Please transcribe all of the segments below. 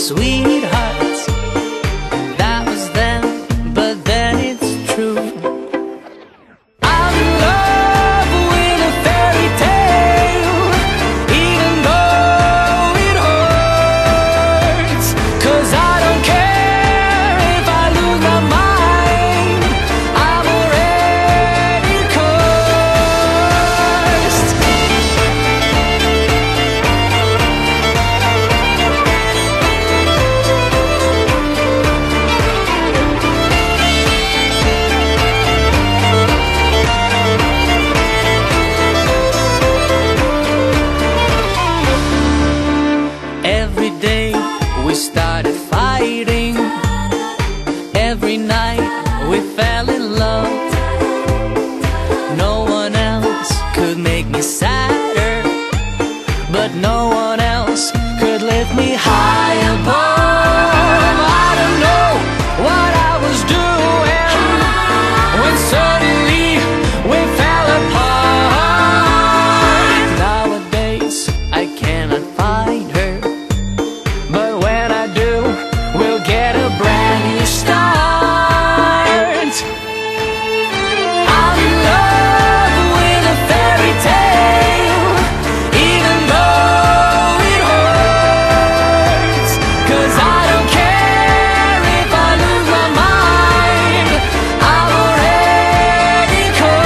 sweetheart. That was then, but then it's true. I'm in love with a fairy tale, even though it hurts. 'Cause I don't care if I lose my mind, I'm already cursed. Every day we started fighting, every night we fell in love. No one else could make me sadder, but no one else could lift me high above. I don't know what I was doing when suddenly we fell apart. Nowadays I cannot find her, but when I do, we'll get a brand new start. I'm in love with a fairy tale, even though it hurts. 'Cause I don't care if I lose my mind, I'm already cursed.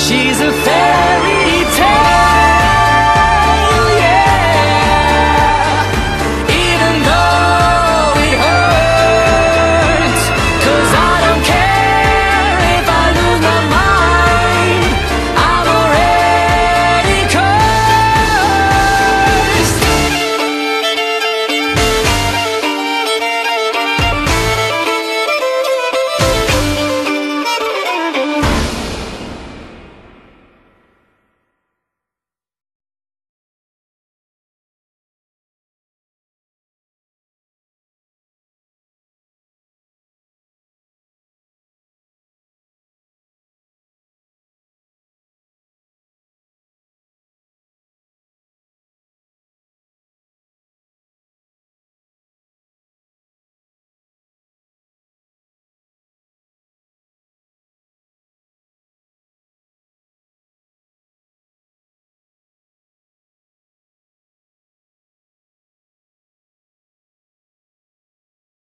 She's a fairy